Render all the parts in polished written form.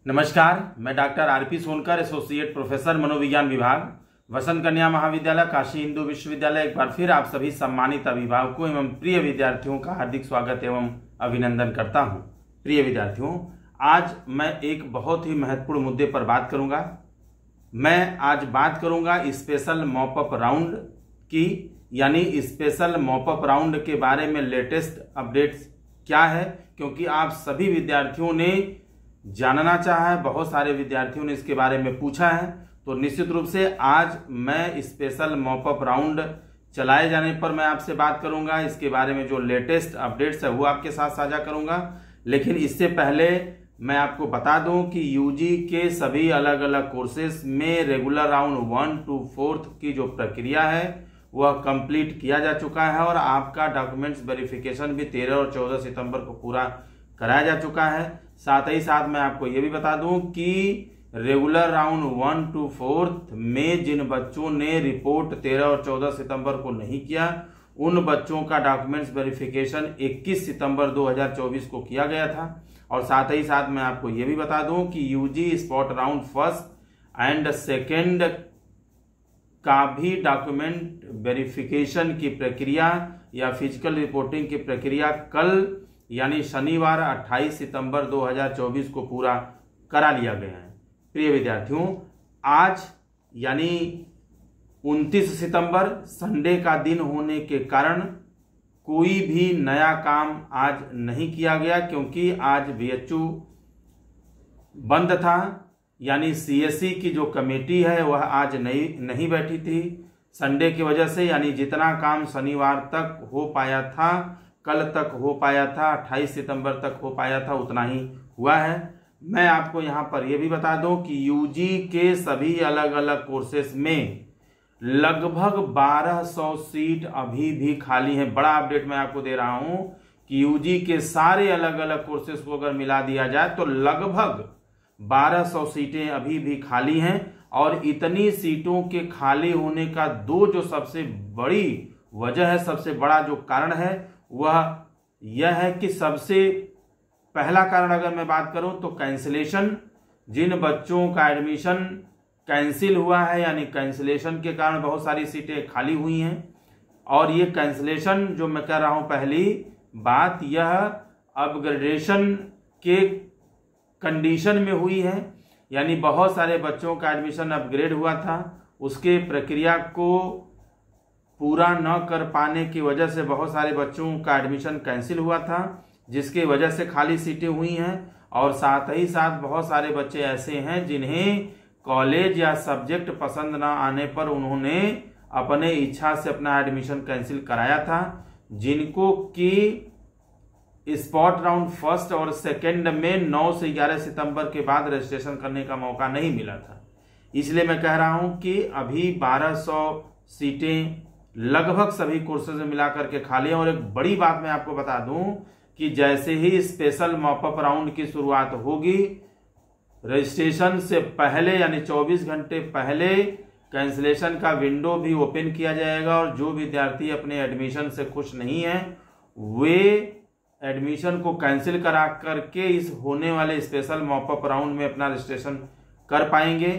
नमस्कार, मैं doctor RP Sonkar, associate professor मनोविज्ञान विभाग, वसंत कन्या महाविद्यालय, काशी हिंदू विश्वविद्यालय। एक बार फिर आप सभी सम्मानित अभिभावकों एवं प्रिय विद्यार्थियों का हार्दिक स्वागत एवं अभिनंदन करता हूं। प्रिय विद्यार्थियों, आज मैं एक बहुत ही महत्वपूर्ण मुद्दे पर बात करूंगा। मैं आज बात करूंगा स्पेशल मॉपअप राउंड की, यानी स्पेशल मॉपअप राउंड के बारे में लेटेस्ट अपडेट्स क्या है, क्योंकि आप सभी विद्यार्थियों ने जानना चाहा है, बहुत सारे विद्यार्थियों ने इसके बारे में पूछा है। तो निश्चित रूप से आज मैं स्पेशल मॉपअप राउंड चलाए जाने पर मैं आपसे बात करूंगा। इसके बारे में जो लेटेस्ट अपडेट्स है वो आपके साथ साझा करूंगा। लेकिन इससे पहले मैं आपको बता दूं कि यूजी के सभी अलग अलग कोर्सेज में रेगुलर राउंड 1 to 4 की जो प्रक्रिया है वह कंप्लीट किया जा चुका है और आपका डॉक्यूमेंट्स वेरिफिकेशन भी 13 और 14 सितंबर को पूरा कराया जा चुका है। साथ ही साथ मैं आपको ये भी बता दूं कि रेगुलर राउंड 1 to 4 में जिन बच्चों ने रिपोर्ट 13 और 14 सितंबर को नहीं किया, उन बच्चों का डॉक्यूमेंट्स वेरिफिकेशन 21 सितंबर 2024 को किया गया था। और साथ ही साथ मैं आपको ये भी बता दूं कि UG spot round 1st and 2nd का भी डॉक्यूमेंट वेरिफिकेशन की प्रक्रिया या फिजिकल रिपोर्टिंग की प्रक्रिया कल यानी शनिवार 28 सितंबर 2024 को पूरा करा लिया गया है। प्रिय विद्यार्थियों, आज यानी 29 सितंबर संडे का दिन होने के कारण कोई भी नया काम आज नहीं किया गया, क्योंकि आज बीएचयू बंद था। यानी सीएससी की जो कमेटी है वह आज नहीं बैठी थी संडे की वजह से। यानी जितना काम शनिवार तक हो पाया था, कल तक हो पाया था, 28 सितंबर तक हो पाया था, उतना ही हुआ है। मैं आपको यहां पर यह भी बता दूं कि यूजी के सभी अलग अलग कोर्सेस में लगभग 1200 सीट अभी भी खाली हैं। बड़ा अपडेट मैं आपको दे रहा हूं कि यूजी के सारे अलग अलग कोर्सेस को अगर मिला दिया जाए तो लगभग 1200 सीटें अभी भी खाली हैं। और इतनी सीटों के खाली होने का जो सबसे बड़ी वजह है, सबसे बड़ा जो कारण है वह यह है कि सबसे पहला कारण अगर मैं बात करूं तो कैंसिलेशन। जिन बच्चों का एडमिशन कैंसिल हुआ है, यानी कैंसिलेशन के कारण बहुत सारी सीटें खाली हुई हैं। और ये कैंसिलेशन जो मैं कह रहा हूं, पहली बात यह अपग्रेडेशन के कंडीशन में हुई है, यानी बहुत सारे बच्चों का एडमिशन अपग्रेड हुआ था, उसके प्रक्रिया को पूरा न कर पाने की वजह से बहुत सारे बच्चों का एडमिशन कैंसिल हुआ था, जिसकी वजह से खाली सीटें हुई हैं। और साथ ही साथ बहुत सारे बच्चे ऐसे हैं जिन्हें कॉलेज या सब्जेक्ट पसंद न आने पर उन्होंने अपने इच्छा से अपना एडमिशन कैंसिल कराया था, जिनको कि स्पॉट राउंड 1st और 2nd में 9 से 11 सितंबर के बाद रजिस्ट्रेशन करने का मौका नहीं मिला था। इसलिए मैं कह रहा हूं कि अभी 1200 सीटें लगभग सभी कोर्सेज में मिलाकर के खाली है। और एक बड़ी बात मैं आपको बता दूं कि जैसे ही स्पेशल मॉपअप राउंड की शुरुआत होगी, रजिस्ट्रेशन से पहले यानी 24 घंटे पहले कैंसिलेशन का विंडो भी ओपन किया जाएगा। और जो विद्यार्थी अपने एडमिशन से खुश नहीं है वे एडमिशन को कैंसिल करा करके इस होने वाले स्पेशल मॉपअप राउंड में अपना रजिस्ट्रेशन कर पाएंगे।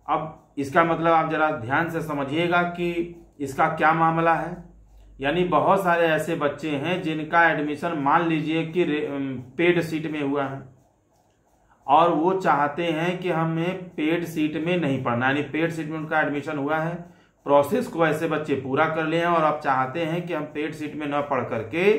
अब इसका मतलब आप जरा ध्यान से समझिएगा कि इसका क्या मामला है। यानी बहुत सारे ऐसे बच्चे हैं जिनका एडमिशन मान लीजिए कि पेड सीट में हुआ है और वो चाहते हैं कि हमें पेड सीट में नहीं पढ़ना, यानी पेड सीट में उनका एडमिशन हुआ है, प्रोसेस को ऐसे बच्चे पूरा कर लिए हैं और अब चाहते हैं कि हम पेड सीट में न पढ़ करके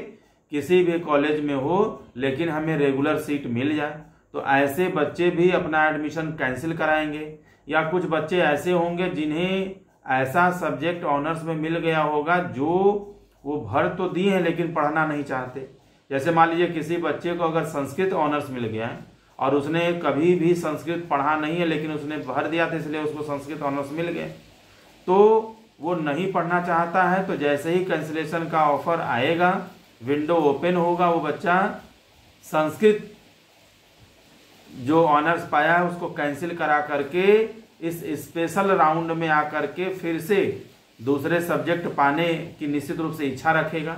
किसी भी कॉलेज में हो लेकिन हमें रेगुलर सीट मिल जाए। तो ऐसे बच्चे भी अपना एडमिशन कैंसिल कराएंगे। या कुछ बच्चे ऐसे होंगे जिन्हें ऐसा सब्जेक्ट ऑनर्स में मिल गया होगा जो वो भर तो दिए हैं लेकिन पढ़ना नहीं चाहते। जैसे मान लीजिए किसी बच्चे को अगर संस्कृत ऑनर्स मिल गया है और उसने कभी भी संस्कृत पढ़ा नहीं है लेकिन उसने भर दिया था इसलिए उसको संस्कृत ऑनर्स मिल गए, तो वो नहीं पढ़ना चाहता है। तो जैसे ही कैंसिलेशन का ऑफर आएगा, विंडो ओपन होगा, वो बच्चा संस्कृत जो ऑनर्स पाया है उसको कैंसिल करा करके इस स्पेशल राउंड में आकर के फिर से दूसरे सब्जेक्ट पाने की निश्चित रूप से इच्छा रखेगा।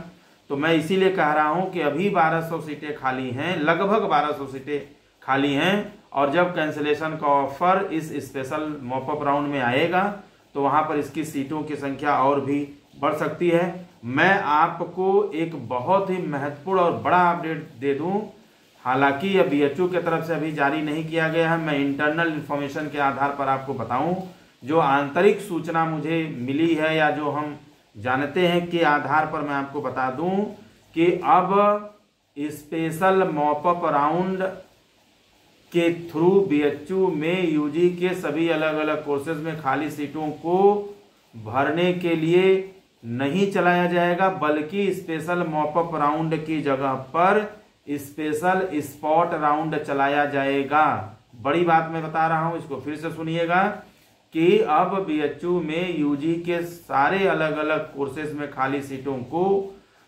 तो मैं इसीलिए कह रहा हूं कि अभी 1200 सीटें खाली हैं, लगभग 1200 सीटें खाली हैं और जब कैंसिलेशन का ऑफर इस स्पेशल मॉपअप राउंड में आएगा तो वहां पर इसकी सीटों की संख्या और भी बढ़ सकती है। मैं आपको एक बहुत ही महत्वपूर्ण और बड़ा अपडेट दे दूं, हालांकि यह बीएचयू की तरफ से अभी जारी नहीं किया गया है, मैं इंटरनल इंफॉर्मेशन के आधार पर आपको बताऊं, जो आंतरिक सूचना मुझे मिली है या जो हम जानते हैं के आधार पर मैं आपको बता दूं कि अब स्पेशल मॉपअप राउंड के थ्रू बीएचयू में यूजी के सभी अलग अलग कोर्सेज में खाली सीटों को भरने के लिए नहीं चलाया जाएगा, बल्कि स्पेशल मॉपअप राउंड की जगह पर स्पेशल स्पॉट राउंड चलाया जाएगा। बड़ी बात मैं बता रहा हूं, इसको फिर से सुनिएगा कि अब बीएचयू में यूजी के सारे अलग अलग कोर्सेज में खाली सीटों को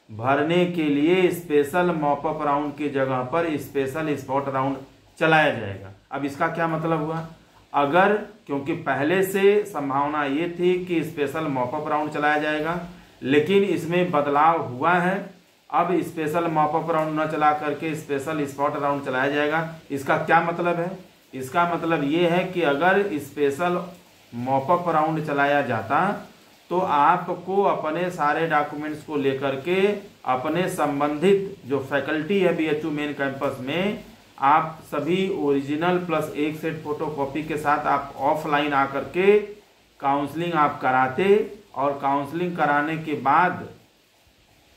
भरने के लिए स्पेशल मॉपअप राउंड की जगह पर स्पेशल स्पॉट राउंड चलाया जाएगा। अब इसका क्या मतलब हुआ, अगर क्योंकि पहले से संभावना ये थी कि स्पेशल मॉपअप राउंड चलाया जाएगा, लेकिन इसमें बदलाव हुआ है, अब स्पेशल मॉपअप राउंड न चला करके स्पेशल स्पॉट राउंड चलाया जाएगा। इसका क्या मतलब है, इसका मतलब ये है कि अगर स्पेशल मॉपअप राउंड चलाया जाता तो आपको अपने सारे डॉक्यूमेंट्स को लेकर के अपने संबंधित जो फैकल्टी है बीएचयू मेन कैंपस में, आप सभी ओरिजिनल प्लस एक सेट फोटोकॉपी के साथ आप ऑफलाइन आकर के काउंसलिंग आप कराते, और काउंसलिंग कराने के बाद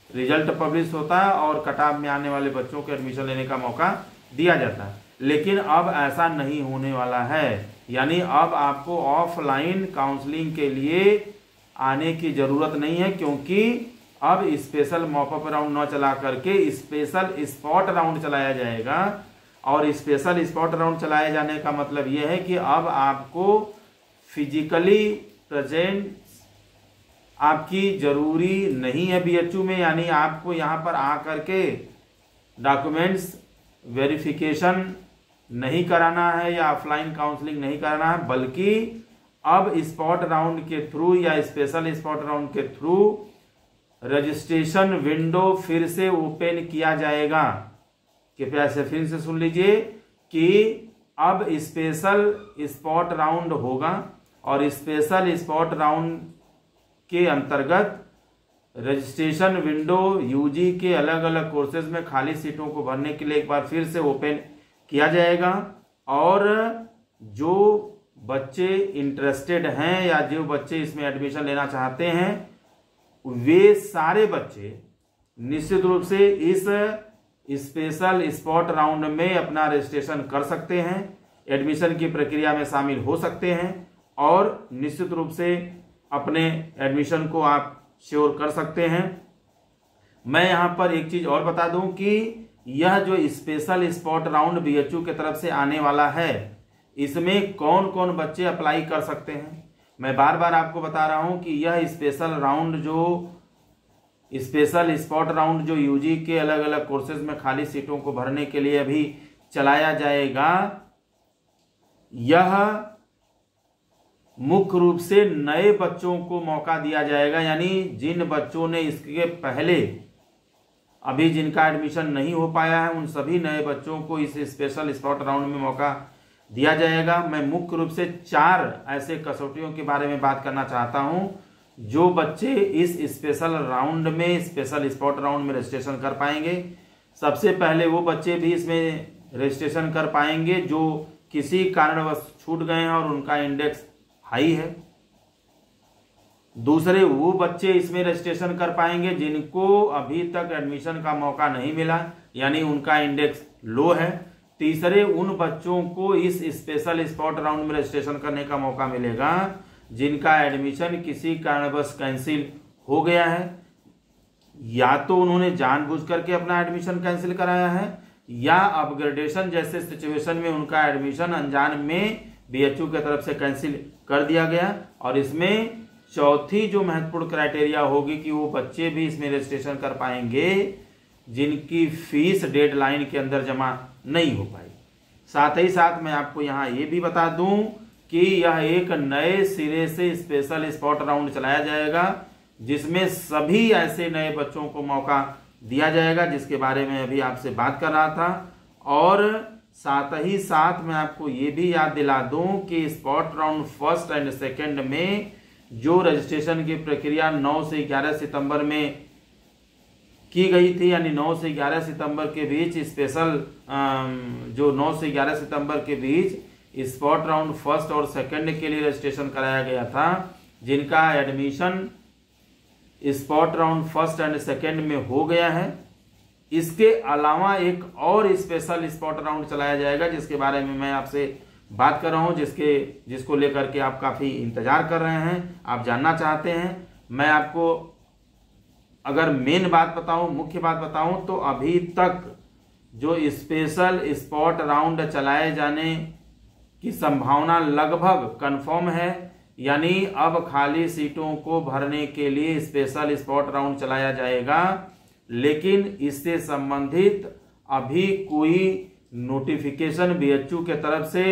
रिजल्ट पब्लिश होता है और कटऑफ में आने वाले बच्चों को एडमिशन लेने का मौका दिया जाता है। लेकिन अब ऐसा नहीं होने वाला है, यानी अब आपको ऑफलाइन काउंसलिंग के लिए आने की जरूरत नहीं है, क्योंकि अब स्पेशल मॉपअप राउंड न चला करके स्पेशल स्पॉट राउंड चलाया जाएगा। और स्पेशल स्पॉट राउंड चलाए जाने का मतलब यह है कि अब आपको फिजिकली प्रेजेंट आपकी जरूरी नहीं है बीएचयू में, यानी आपको यहां पर आकर के डॉक्यूमेंट्स वेरिफिकेशन नहीं कराना है या ऑफलाइन काउंसलिंग नहीं कराना है, बल्कि अब स्पॉट राउंड के थ्रू या स्पेशल स्पॉट राउंड के थ्रू रजिस्ट्रेशन विंडो फिर से ओपन किया जाएगा। कृपया से फिर से सुन लीजिए कि अब स्पेशल स्पॉट राउंड होगा और स्पेशल स्पॉट राउंड के अंतर्गत रजिस्ट्रेशन विंडो यूजी के अलग अलग कोर्सेज में खाली सीटों को भरने के लिए एक बार फिर से ओपन किया जाएगा। और जो बच्चे इंटरेस्टेड हैं या जो बच्चे इसमें एडमिशन लेना चाहते हैं, वे सारे बच्चे निश्चित रूप से इस स्पेशल स्पॉट राउंड में अपना रजिस्ट्रेशन कर सकते हैं, एडमिशन की प्रक्रिया में शामिल हो सकते हैं और निश्चित रूप से अपने एडमिशन को आप श्योर कर सकते हैं। मैं यहां पर एक चीज और बता दूं कि यह जो स्पेशल स्पॉट राउंड बीएचयू की तरफ से आने वाला है, इसमें कौन कौन बच्चे अप्लाई कर सकते हैं। मैं बार बार आपको बता रहा हूं कि यह स्पेशल स्पॉट राउंड जो यूजी के अलग अलग कोर्सेज में खाली सीटों को भरने के लिए अभी चलाया जाएगा, यह मुख्य रूप से नए बच्चों को मौका दिया जाएगा। यानी जिन बच्चों ने इसके पहले अभी जिनका एडमिशन नहीं हो पाया है, उन सभी नए बच्चों को इस स्पेशल स्पॉट राउंड में मौका दिया जाएगा। मैं मुख्य रूप से 4 ऐसे कसौटियों के बारे में बात करना चाहता हूं जो बच्चे इस स्पेशल राउंड में स्पेशल स्पॉट राउंड में रजिस्ट्रेशन कर पाएंगे। सबसे पहले वो बच्चे भी इसमें रजिस्ट्रेशन कर पाएंगे जो किसी कारणवश छूट गए हैं और उनका इंडेक्स हाई है। दूसरे वो बच्चे इसमें रजिस्ट्रेशन कर पाएंगे जिनको अभी तक एडमिशन का मौका नहीं मिला, यानी उनका इंडेक्स लो है। तीसरे उन बच्चों को इस स्पेशल स्पॉट राउंड में रजिस्ट्रेशन करने का मौका मिलेगा जिनका एडमिशन किसी कारणवश कैंसिल हो गया है, या तो उन्होंने जानबूझ करके अपना एडमिशन कैंसिल कराया है या अपग्रेडेशन जैसे सिचुएशन में उनका एडमिशन अनजान में बीएचयू की तरफ से कैंसिल कर दिया गया। और इसमें चौथी जो महत्वपूर्ण क्राइटेरिया होगी कि वो बच्चे भी इसमें रजिस्ट्रेशन कर पाएंगे जिनकी फीस डेडलाइन के अंदर जमा नहीं हो पाई। साथ ही साथ मैं आपको यहाँ ये भी बता दूं कि यह एक नए सिरे से स्पेशल स्पॉट राउंड चलाया जाएगा जिसमें सभी ऐसे नए बच्चों को मौका दिया जाएगा जिसके बारे में अभी आपसे बात कर रहा था। और साथ ही साथ मैं आपको ये भी याद दिला दूं कि spot round first and second में जो रजिस्ट्रेशन की प्रक्रिया 9 से 11 सितंबर में की गई थी, यानी 9 से 11 सितंबर के बीच स्पेशल जो 9 से 11 सितंबर के बीच स्पॉट राउंड फर्स्ट और सेकंड के लिए रजिस्ट्रेशन कराया गया था, जिनका admission spot round first and second में हो गया है। इसके अलावा एक और स्पेशल स्पॉट राउंड चलाया जाएगा जिसके बारे में मैं आपसे बात कर रहा हूं, जिसको लेकर के आप काफी इंतजार कर रहे हैं, आप जानना चाहते हैं। मैं आपको अगर मेन बात बताऊं, मुख्य बात बताऊं, तो अभी तक जो स्पेशल स्पॉट राउंड चलाए जाने की संभावना लगभग कंफर्म है, यानी अब खाली सीटों को भरने के लिए स्पेशल स्पॉट राउंड चलाया जाएगा, लेकिन इससे संबंधित अभी कोई नोटिफिकेशन बीएचयू के तरफ से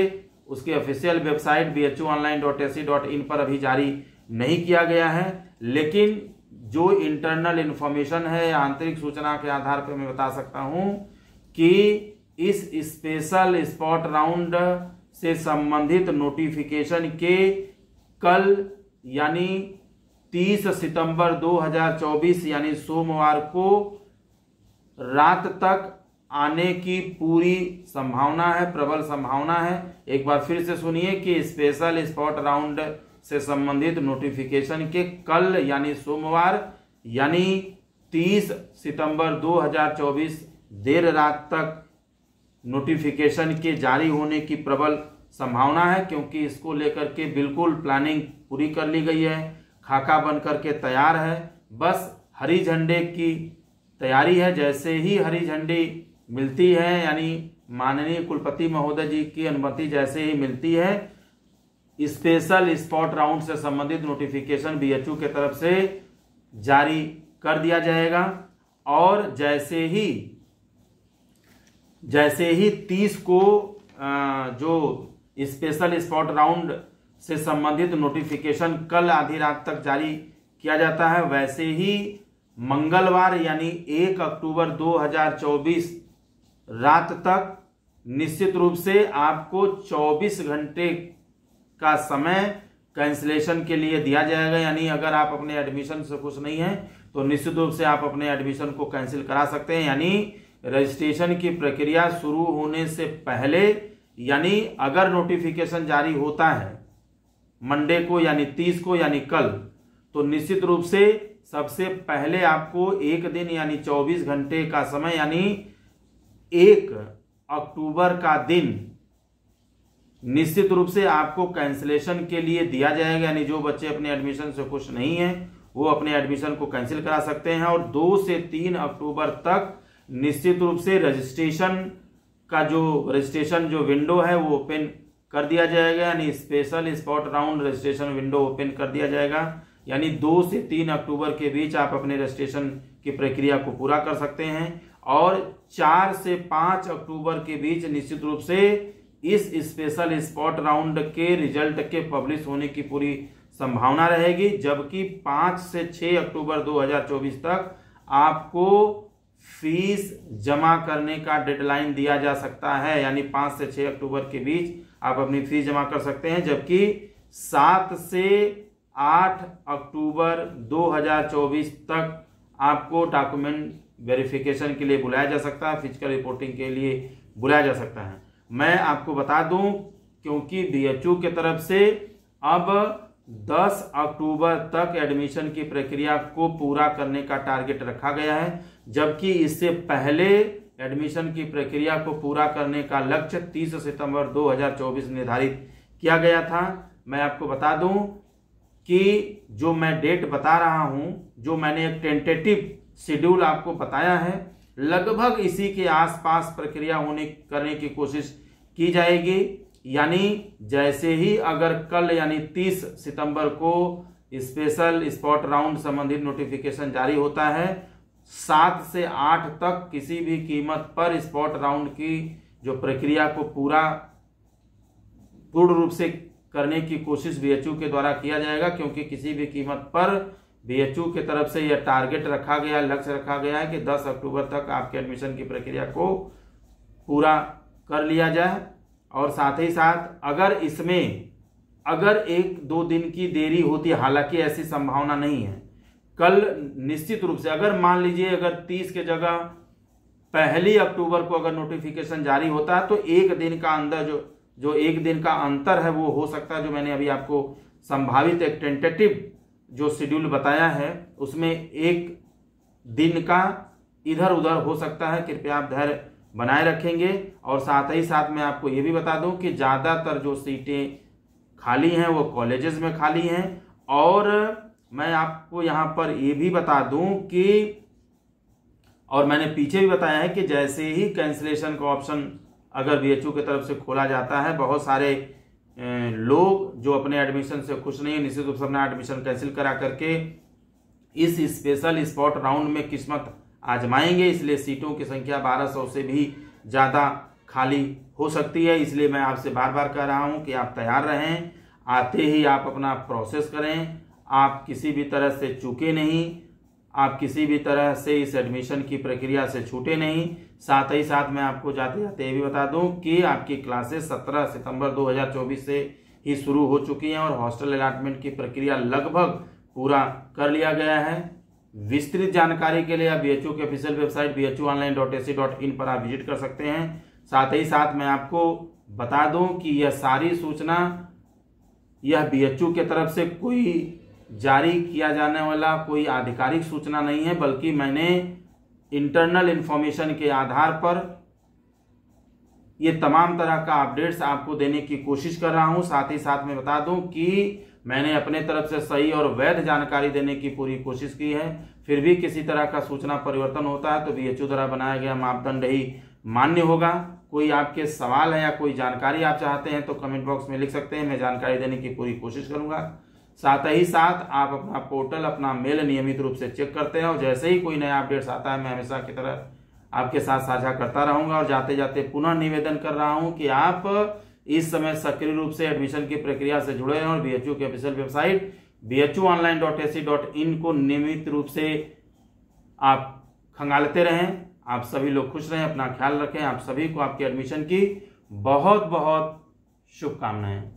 उसके ऑफिशियल वेबसाइट bhuonline.ac.in पर अभी जारी नहीं किया गया है। लेकिन जो इंटरनल इंफॉर्मेशन है, आंतरिक सूचना के आधार पर मैं बता सकता हूं कि इस स्पेशल स्पॉट राउंड से संबंधित नोटिफिकेशन के कल यानी 30 सितंबर 2024 यानी सोमवार को रात तक आने की पूरी संभावना है, प्रबल संभावना है। एक बार फिर से सुनिए कि स्पेशल स्पॉट राउंड से संबंधित नोटिफिकेशन के कल यानी सोमवार यानी 30 सितंबर 2024 देर रात तक नोटिफिकेशन के जारी होने की प्रबल संभावना है, क्योंकि इसको लेकर के बिल्कुल प्लानिंग पूरी कर ली गई है, खाका बन करके तैयार है। बस हरी झंडे की तैयारी है। जैसे ही हरी झंडी मिलती है, यानी माननीय कुलपति महोदय जी की अनुमति जैसे ही मिलती है, स्पेशल स्पॉट राउंड से संबंधित नोटिफिकेशन बीएचयू के तरफ से जारी कर दिया जाएगा। और जैसे ही 30 को जो स्पेशल स्पॉट राउंड से संबंधित नोटिफिकेशन कल आधी रात तक जारी किया जाता है, वैसे ही मंगलवार यानी 1 अक्टूबर 2024 रात तक निश्चित रूप से आपको 24 घंटे का समय कैंसिलेशन के लिए दिया जाएगा। यानी अगर आप अपने एडमिशन से खुश नहीं हैं तो निश्चित रूप से आप अपने एडमिशन को कैंसिल करा सकते हैं। यानी रजिस्ट्रेशन की प्रक्रिया शुरू होने से पहले, यानी अगर नोटिफिकेशन जारी होता है मंडे को यानी 30 को यानी कल, तो निश्चित रूप से सबसे पहले आपको एक दिन यानी 24 घंटे का समय यानी 1 अक्टूबर का दिन निश्चित रूप से आपको कैंसिलेशन के लिए दिया जाएगा। यानी जो बच्चे अपने एडमिशन से खुश नहीं हैं वो अपने एडमिशन को कैंसिल करा सकते हैं। और 2 से 3 अक्टूबर तक निश्चित रूप से रजिस्ट्रेशन जो विंडो है वो ओपन कर दिया जाएगा, यानी special spot round registration window open कर दिया जाएगा। यानी 2 से 3 अक्टूबर के बीच आप अपने रजिस्ट्रेशन की प्रक्रिया को पूरा कर सकते हैं। और 4 से 5 अक्टूबर के बीच निश्चित रूप से इस स्पेशल स्पॉट राउंड के रिजल्ट के पब्लिश होने की पूरी संभावना रहेगी। जबकि 5 से 6 अक्टूबर 2024 तक आपको फीस जमा करने का डेडलाइन दिया जा सकता है, यानी 5 से 6 अक्टूबर के बीच आप अपनी फीस जमा कर सकते हैं। जबकि 7 से 8 अक्टूबर 2024 तक आपको डॉक्यूमेंट वेरिफिकेशन के लिए बुलाया जा सकता है, फिजिकल रिपोर्टिंग के लिए बुलाया जा सकता है। मैं आपको बता दूं, क्योंकि बीएचयू के तरफ से अब 10 अक्टूबर तक एडमिशन की प्रक्रिया को पूरा करने का टारगेट रखा गया है, जबकि इससे पहले एडमिशन की प्रक्रिया को पूरा करने का लक्ष्य 30 सितंबर 2024 निर्धारित किया गया था। मैं आपको बता दूं कि जो मैं डेट बता रहा हूं, जो मैंने एक टेंटेटिव शेड्यूल आपको बताया है, लगभग इसी के आसपास प्रक्रिया करने की कोशिश की जाएगी। यानी जैसे ही अगर कल यानी 30 सितंबर को स्पेशल स्पॉट राउंड संबंधित नोटिफिकेशन जारी होता है, 7 से 8 तक किसी भी कीमत पर स्पॉट राउंड की जो प्रक्रिया को पूर्ण रूप से करने की कोशिश बीएचयू के द्वारा किया जाएगा, क्योंकि किसी भी कीमत पर बीएचयू के तरफ से यह टारगेट रखा गया, लक्ष्य रखा गया है कि 10 अक्टूबर तक आपके एडमिशन की प्रक्रिया को पूरा कर लिया जाए। और साथ ही साथ अगर 1-2 दिन की देरी होती है, हालांकि ऐसी संभावना नहीं है, कल निश्चित रूप से अगर मान लीजिए अगर 30 के जगह 1 अक्टूबर को अगर नोटिफिकेशन जारी होता है तो 1 दिन का अंदर जो 1 दिन का अंतर है वो हो सकता है। जो मैंने अभी आपको संभावित एक टेंटेटिव जो शेड्यूल बताया है उसमें 1 दिन का इधर उधर हो सकता है। कृपया आप धैर्य बनाए रखेंगे। और साथ ही साथ मैं आपको ये भी बता दूं कि ज़्यादातर जो सीटें खाली हैं वो कॉलेजेस में खाली हैं। और मैं आपको यहाँ पर ये भी बता दूं कि, और मैंने पीछे भी बताया है कि जैसे ही कैंसिलेशन का ऑप्शन अगर बीएचयू की तरफ से खोला जाता है, बहुत सारे लोग जो अपने एडमिशन से खुश नहीं है निश्चित रूप से अपना एडमिशन कैंसिल करा करके इस स्पेशल स्पॉट राउंड में किस्मत आजमाएंगे। इसलिए सीटों की संख्या 1200 से भी ज़्यादा खाली हो सकती है। इसलिए मैं आपसे बार बार कह रहा हूं कि आप तैयार रहें, आते ही आप अपना प्रोसेस करें, आप किसी भी तरह से चूके नहीं, आप किसी भी तरह से इस एडमिशन की प्रक्रिया से छूटे नहीं। साथ ही साथ मैं आपको जाते जाते ये भी बता दूं कि आपकी क्लासेस 17 सितंबर 2024 से ही शुरू हो चुकी हैं और हॉस्टल अलॉटमेंट की प्रक्रिया लगभग पूरा कर लिया गया है। विस्तृत जानकारी के लिए आप बीएचयू की ऑफिशियल वेबसाइट bhuonline.ac.in पर आप विजिट कर सकते हैं। साथ ही साथ मैं आपको बता दूं कि यह सारी सूचना यह बीएचयू की तरफ से कोई जारी किया जाने वाला कोई आधिकारिक सूचना नहीं है, बल्कि मैंने इंटरनल इंफॉर्मेशन के आधार पर ये तमाम तरह का अपडेट्स आपको देने की कोशिश कर रहा हूं। साथ ही साथ मैं बता दूं कि मैंने अपने तरफ से सही और वैध जानकारी देने की पूरी कोशिश की है। फिर भी किसी तरह का सूचना परिवर्तन होता है तो बीएचयू द्वारा बनाया गया मापदंड ही मान्य होगा। कोई आपके सवाल है या कोई जानकारी आप चाहते हैं तो कमेंट बॉक्स में लिख सकते हैं, मैं जानकारी देने की पूरी कोशिश करूंगा। साथ ही साथ आप अपना पोर्टल, अपना मेल नियमित रूप से चेक करते हैं और जैसे ही कोई नया अपडेट्स आता है मैं हमेशा की तरह आपके साथ साझा करता रहूंगा। और जाते जाते पुनः निवेदन कर रहा हूं कि आप इस समय सक्रिय रूप से एडमिशन की प्रक्रिया से जुड़े रहें और बीएचयू की ऑफिशियल वेबसाइट bhuonline.ac.in को नियमित रूप से आप खंगालते रहें। आप सभी लोग खुश रहें, अपना ख्याल रखें। आप सभी को आपके एडमिशन की बहुत बहुत शुभकामनाएं।